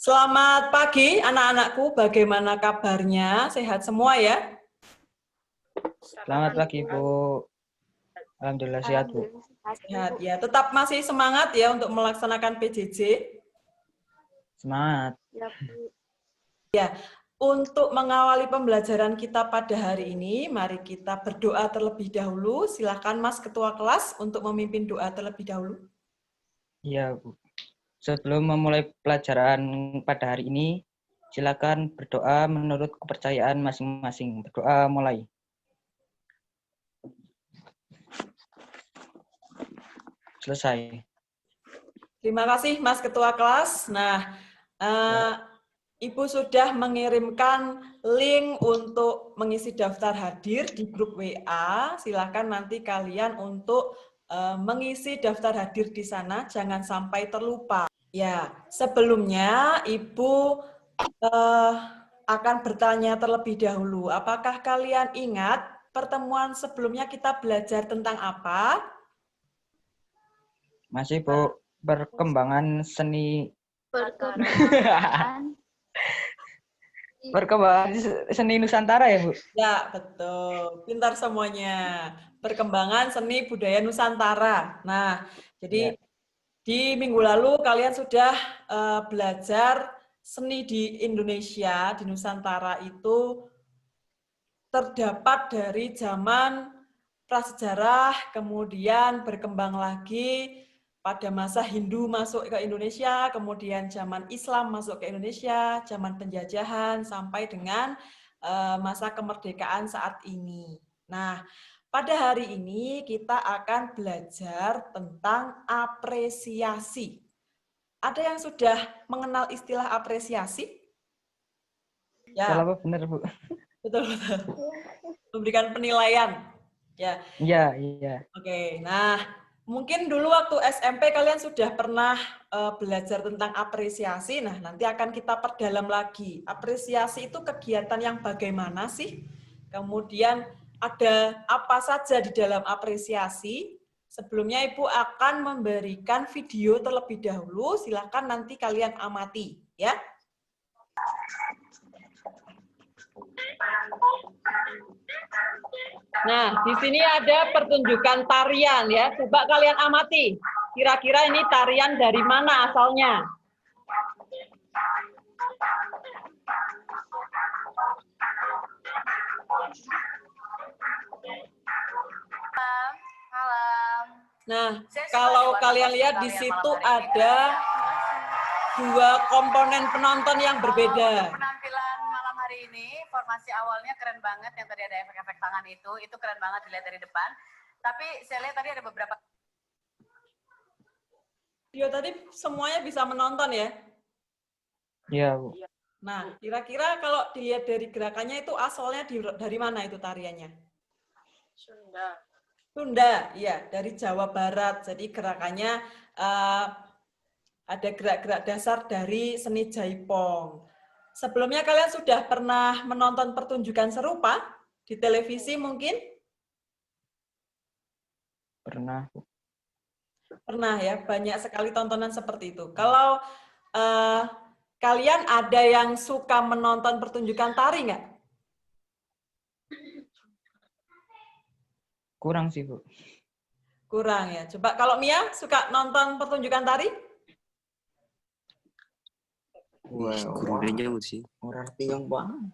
Selamat pagi anak-anakku, bagaimana kabarnya? Sehat semua ya? Selamat pagi, Bu. Alhamdulillah sehat, Bu. Sehat ya. Tetap masih semangat ya untuk melaksanakan PJJ. Semangat. Ya, untuk mengawali pembelajaran kita pada hari ini, mari kita berdoa terlebih dahulu. Silakan Mas Ketua Kelas untuk memimpin doa terlebih dahulu. Iya, Bu. Sebelum memulai pelajaran pada hari ini, silakan berdoa menurut kepercayaan masing-masing. Berdoa mulai. Selesai. Terima kasih Mas Ketua Kelas. Nah, Ibu sudah mengirimkan link untuk mengisi daftar hadir di grup WA. Silakan nanti kalian untuk mengisi daftar hadir di sana, jangan sampai terlupa. Ya, sebelumnya Ibu akan bertanya terlebih dahulu. Apakah kalian ingat pertemuan sebelumnya kita belajar tentang apa? Masih, Bu. Perkembangan seni seni Nusantara ya, Bu? Ya, betul. Pintar semuanya. Perkembangan seni budaya Nusantara. Nah, jadi di minggu lalu kalian sudah belajar seni di Indonesia, di Nusantara itu terdapat dari zaman prasejarah, kemudian berkembang lagi pada masa Hindu masuk ke Indonesia, kemudian zaman Islam masuk ke Indonesia, zaman penjajahan, sampai dengan masa kemerdekaan saat ini. Nah, pada hari ini kita akan belajar tentang apresiasi. Ada yang sudah mengenal istilah apresiasi? Ya. Salah, benar, Bu. Betul-betul. Memberikan penilaian. Ya. Iya. Oke, nah mungkin dulu waktu SMP kalian sudah pernah belajar tentang apresiasi. Nah, nanti akan kita perdalam lagi. Apresiasi itu kegiatan yang bagaimana sih? Kemudian ada apa saja di dalam apresiasi? Sebelumnya Ibu akan memberikan video terlebih dahulu. Silakan nanti kalian amati, ya. Nah, di sini ada pertunjukan tarian ya. Coba kalian amati. Kira-kira ini tarian dari mana asalnya? Nah, kalau kalian lihat di situ ada dua komponen penonton yang berbeda. Penampilan malam hari ini, formasi awalnya keren banget, yang tadi ada efek-efek tangan itu keren banget dilihat dari depan. Tapi saya lihat tadi ada beberapa video tadi semuanya bisa menonton ya? Iya, Bu. Nah, kira-kira kalau dilihat dari gerakannya itu asalnya dari mana itu tariannya? Sunda, iya, dari Jawa Barat. Jadi gerakannya ada gerak-gerak dasar dari seni Jaipong. Sebelumnya kalian sudah pernah menonton pertunjukan serupa di televisi mungkin? Pernah, Bu. Pernah ya, banyak sekali tontonan seperti itu. Kalau kalian ada yang suka menonton pertunjukan tari nggak? Kurang sih, Bu. Kurang ya. Coba kalau Mia suka nonton pertunjukan tari?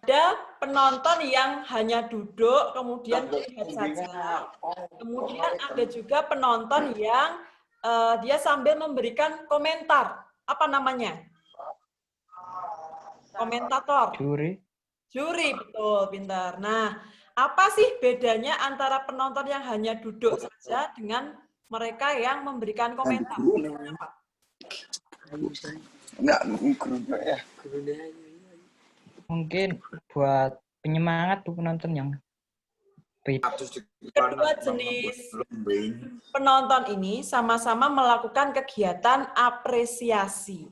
Ada penonton yang hanya duduk, kemudian melihat saja. Kemudian ada juga penonton yang dia sambil memberikan komentar. Apa namanya? Komentator. Juri, betul, pintar. Nah, apa sih bedanya antara penonton yang hanya duduk saja dengan mereka yang memberikan komentar? Mungkin buat penyemangat, Bu, penonton yang kedua jenis penonton ini sama-sama melakukan kegiatan apresiasi.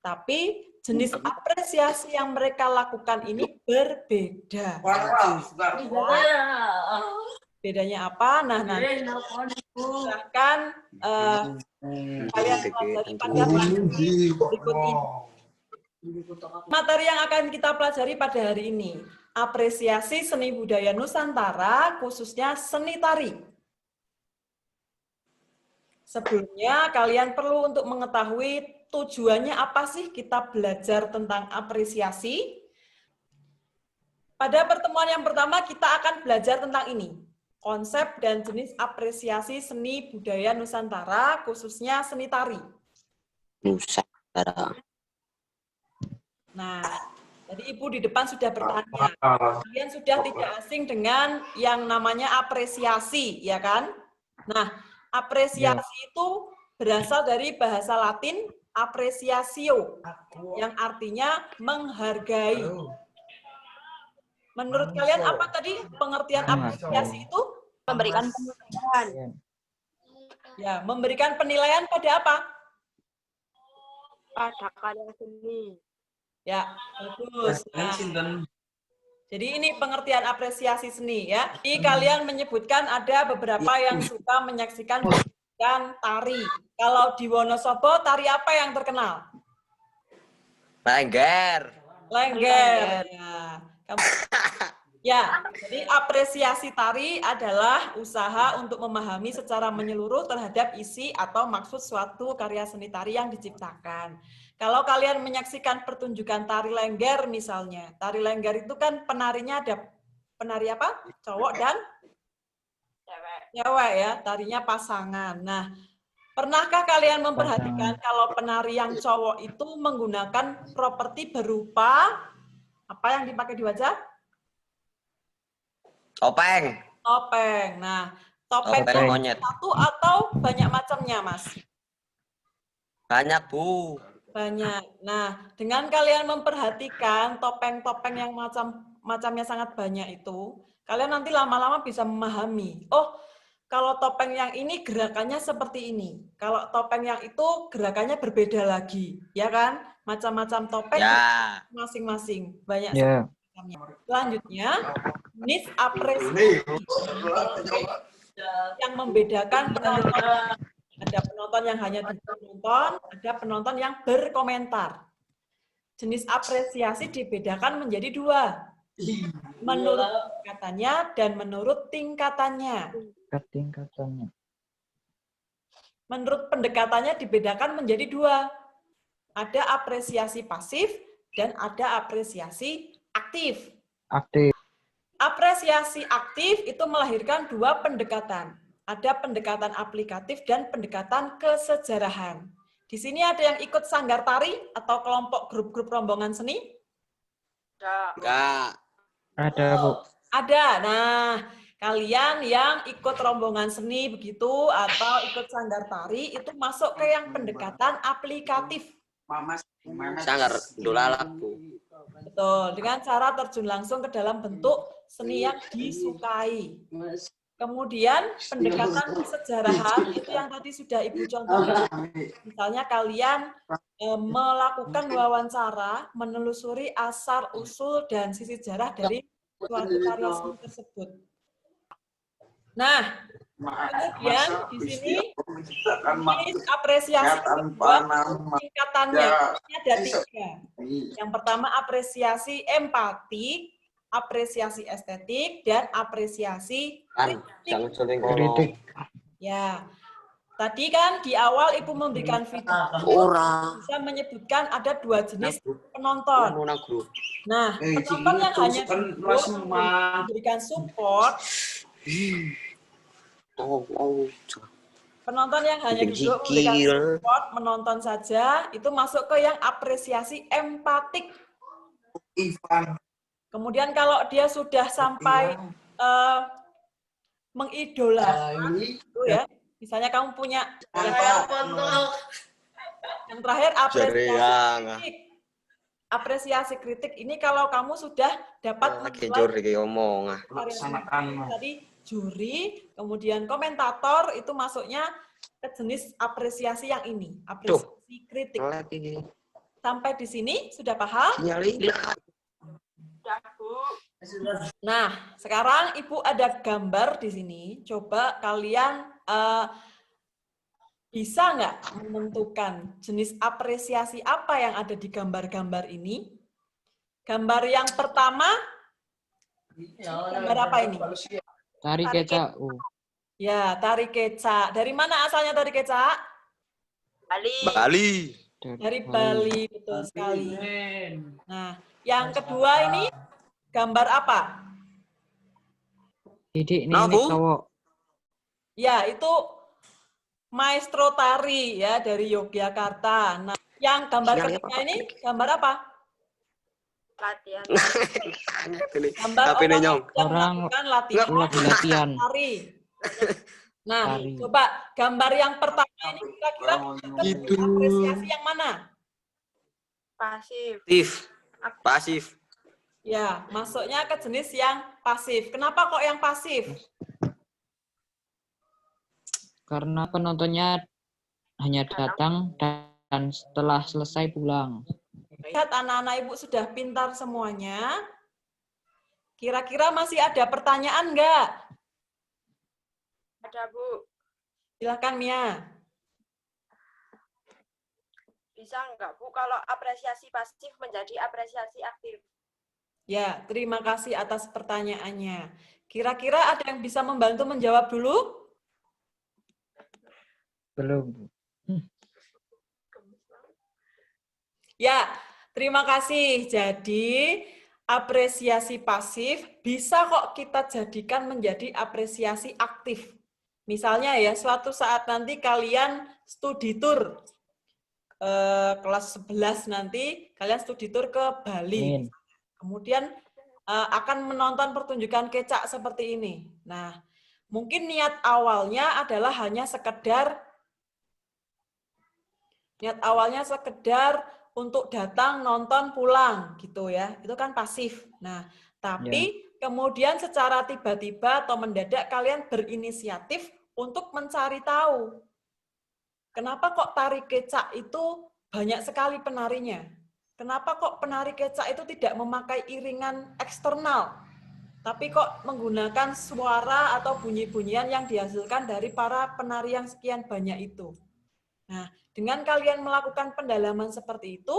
Tapi jenis apresiasi yang mereka lakukan ini berbeda. Bedanya apa? Nah, nanti silahkan kalian pelajari pada materi berikut ini. Materi yang akan kita pelajari pada hari ini, apresiasi seni budaya Nusantara, khususnya seni tari. Sebelumnya, kalian perlu untuk mengetahui tujuannya apa sih kita belajar tentang apresiasi. Pada pertemuan yang pertama, kita akan belajar tentang ini, konsep dan jenis apresiasi seni budaya Nusantara, khususnya seni tari. Nusantara. Nah, jadi Ibu di depan sudah bertanya, kalian sudah tidak asing dengan yang namanya apresiasi, ya kan? Nah, apresiasi itu berasal dari bahasa Latin appreciatio, yang artinya menghargai. Menurut kalian apa tadi pengertian apresiasi itu? Memberikan penilaian. Ya, memberikan penilaian pada apa? Pada karya seni. Ya, bagus. Nah, jadi ini pengertian apresiasi seni ya. Jadi kalian menyebutkan ada beberapa yang suka menyaksikan pertunjukan tari. Kalau di Wonosobo, tari apa yang terkenal? Lengger. Lengger. Ya, jadi apresiasi tari adalah usaha untuk memahami secara menyeluruh terhadap isi atau maksud suatu karya seni tari yang diciptakan. Kalau kalian menyaksikan pertunjukan tari lengger misalnya, tari lengger itu kan penarinya ada penari apa? Cowok dan cewek ya, tarinya pasangan. Nah, pernahkah kalian memperhatikan kalau penari yang cowok itu menggunakan properti berupa apa yang dipakai di wajah? Topeng. Topeng. Nah, topeng Monyet. satu atau banyak macamnya, Mas? Banyak, Bu. Banyak. Nah, dengan kalian memperhatikan topeng-topeng yang macamnya sangat banyak itu, kalian nanti lama-lama bisa memahami. Oh, kalau topeng yang ini gerakannya seperti ini. Kalau topeng yang itu gerakannya berbeda lagi, ya kan? Macam-macam topeng masing-masing. Banyak sekali. Selanjutnya, jenis apresiasi yang membedakan penonton. Ada penonton yang hanya menonton, ada penonton yang berkomentar. Jenis apresiasi dibedakan menjadi dua, menurut pendekatannya dan menurut tingkatannya. Menurut pendekatannya dibedakan menjadi dua. Ada apresiasi pasif dan ada apresiasi aktif. Apresiasi aktif itu melahirkan dua pendekatan. Ada pendekatan aplikatif dan pendekatan kesejarahan. Di sini ada yang ikut sanggar tari atau kelompok grup-grup rombongan seni? Enggak. Ada, Bu. Ada. Nah, kalian yang ikut rombongan seni begitu atau ikut sanggar tari itu masuk ke yang pendekatan aplikatif. Sanggar dolalak, Bu. Betul, dengan cara terjun langsung ke dalam bentuk seni yang disukai. Kemudian pendekatan kesejarahan itu yang tadi sudah Ibu contohkan. Misalnya kalian melakukan wawancara, menelusuri asal-usul dan sisi sejarah dari suatu karya seni tersebut. Nah, kemudian di sini apresiasi kedua tingkatannya ada tiga. Yang pertama apresiasi empatik, apresiasi estetik, dan apresiasi kritik. Ya, tadi kan di awal Ibu memberikan feedback, bisa menyebutkan ada dua jenis penonton. Nah, penonton yang hanya memberikan support, penonton yang hanya duduk memberikan support, menonton saja, itu masuk ke yang apresiasi empatik. Kemudian kalau dia sudah sampai mengidolakan, itu ya, misalnya kamu punya yang terakhir apresiasi kritik. Apresiasi kritik ini kalau kamu sudah dapat tadi juri, kemudian komentator, itu masuknya ke jenis apresiasi yang ini, apresiasi kritik. Sampai di sini sudah paham? Nah, sekarang Ibu ada gambar di sini. Coba kalian bisa nggak menentukan jenis apresiasi apa yang ada di gambar-gambar ini? Gambar yang pertama, gambar apa ini? Tari kecak. Ya, tari kecak. Dari mana asalnya tari kecak? Bali. Dari Bali, betul sekali. Nah, yang kedua ini gambar apa? Didik Nah, ini Bu. cowok. Ya, itu maestro tari ya dari Yogyakarta. Nah, yang gambar ketiga ini gambar apa? Latihan. Gambar HP orang yang nyong. sedang Orang melakukan latihan lagi latihan. tari. Nah, Tari. coba gambar yang pertama ini kira-kira Gitu. apresiasi yang mana? Pasif. Pasif. Ya, masuknya ke jenis yang pasif. Kenapa kok yang pasif? Karena penontonnya hanya datang dan setelah selesai pulang. Lihat anak-anak ibu sudah pintar semuanya. Kira-kira masih ada pertanyaan nggak? Ada, Bu. Silakan Mia. Bisa nggak, Bu, kalau apresiasi pasif menjadi apresiasi aktif? Ya, terima kasih atas pertanyaannya. Kira-kira ada yang bisa membantu menjawab dulu? Belum. Ya, terima kasih. Jadi, apresiasi pasif bisa kok kita jadikan menjadi apresiasi aktif. Misalnya ya, suatu saat nanti kalian studi tour, kelas 11 nanti, kalian studi tour ke Bali. Amin. Kemudian akan menonton pertunjukan kecak seperti ini. Nah, mungkin niat awalnya adalah hanya sekedar untuk datang, nonton, pulang gitu ya. Itu kan pasif. Nah, tapi kemudian secara tiba-tiba atau mendadak kalian berinisiatif untuk mencari tahu. Kenapa kok tari kecak itu banyak sekali penarinya? Kenapa kok penari kecak itu tidak memakai iringan eksternal? Tapi kok menggunakan suara atau bunyi-bunyian yang dihasilkan dari para penari yang sekian banyak itu. Nah, dengan kalian melakukan pendalaman seperti itu,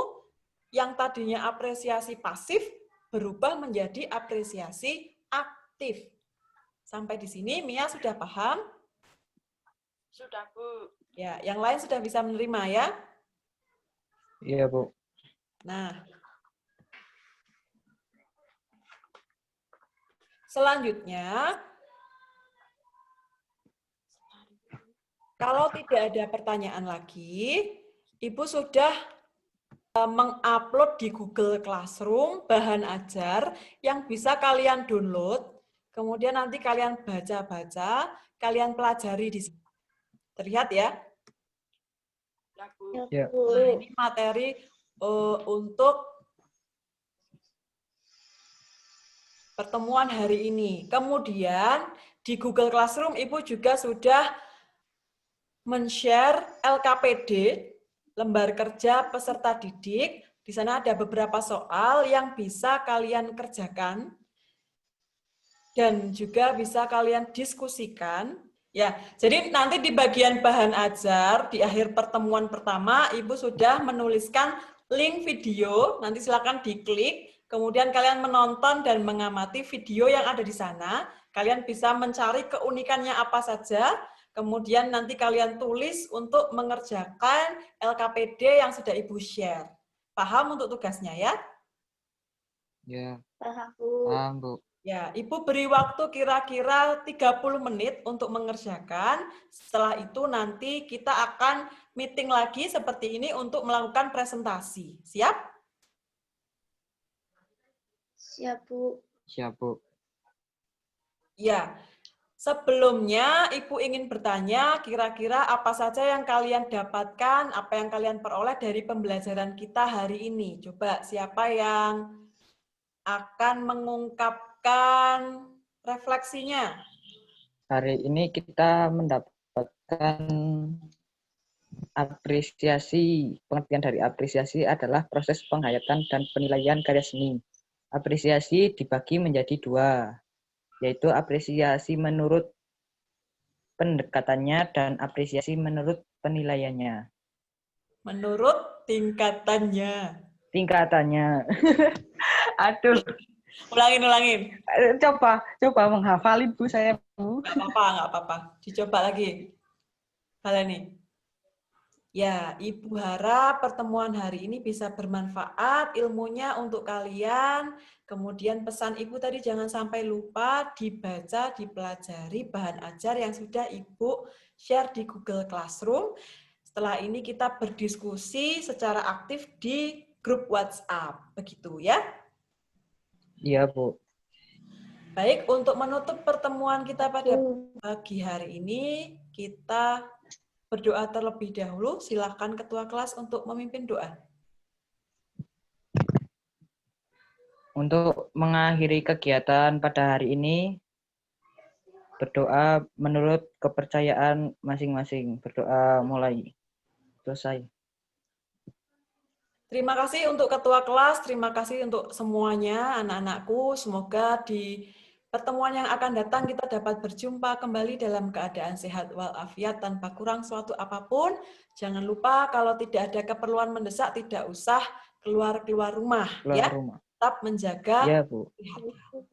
yang tadinya apresiasi pasif berubah menjadi apresiasi aktif. Sampai di sini Mia sudah paham? Sudah, Bu. Ya, yang lain sudah bisa menerima ya? Iya, Bu. Nah, selanjutnya, kalau tidak ada pertanyaan lagi, Ibu sudah mengupload di Google Classroom bahan ajar yang bisa kalian download, kemudian nanti kalian baca-baca, kalian pelajari di sini. Terlihat ya? Ya. Nah, ini materi untuk pertemuan hari ini. Kemudian di Google Classroom Ibu juga sudah men-share LKPD, lembar kerja peserta didik. Di sana ada beberapa soal yang bisa kalian kerjakan dan juga bisa kalian diskusikan. Ya, jadi nanti di bagian bahan ajar di akhir pertemuan pertama Ibu sudah menuliskan link video, nanti silakan diklik, kemudian kalian menonton dan mengamati video yang ada di sana. Kalian bisa mencari keunikannya apa saja, kemudian nanti kalian tulis untuk mengerjakan LKPD yang sudah Ibu share. Paham untuk tugasnya ya? Ya. Paham, Bu. Paham, Bu. Ya, Ibu beri waktu kira-kira 30 menit untuk mengerjakan. Setelah itu nanti kita akan meeting lagi seperti ini untuk melakukan presentasi. Siap? Siap, Bu. Siap, Bu. Ya. Sebelumnya Ibu ingin bertanya kira-kira apa saja yang kalian dapatkan, apa yang kalian peroleh dari pembelajaran kita hari ini. Coba siapa yang akan mengungkapkan refleksinya? Hari ini kita mendapatkan apresiasi. Pengertian dari apresiasi adalah proses penghayatan dan penilaian karya seni. Apresiasi dibagi menjadi dua, yaitu apresiasi menurut pendekatannya dan apresiasi menurut penilaiannya. Menurut tingkatannya. Tingkatannya. Aduh, Ulangin. coba menghafalin Bu saya, Bu. Nggak apa-apa. Dicoba lagi. Kalian nih. Ya, Ibu harap pertemuan hari ini bisa bermanfaat ilmunya untuk kalian. Kemudian pesan Ibu tadi jangan sampai lupa dibaca, dipelajari bahan ajar yang sudah Ibu share di Google Classroom. Setelah ini kita berdiskusi secara aktif di grup WhatsApp. Begitu ya. Iya, Bu. Baik, untuk menutup pertemuan kita pada pagi hari ini, kita berdoa terlebih dahulu. Silakan Ketua kelas untuk memimpin doa. Untuk mengakhiri kegiatan pada hari ini, berdoa menurut kepercayaan masing-masing. Berdoa mulai. Selesai. Terima kasih untuk Ketua kelas, terima kasih untuk semuanya, anak-anakku. Semoga di pertemuan yang akan datang kita dapat berjumpa kembali dalam keadaan sehat walafiat tanpa kurang suatu apapun. Jangan lupa kalau tidak ada keperluan mendesak tidak usah keluar rumah. Keluar rumah. Tetap menjaga Ya, Bu. kesehatan.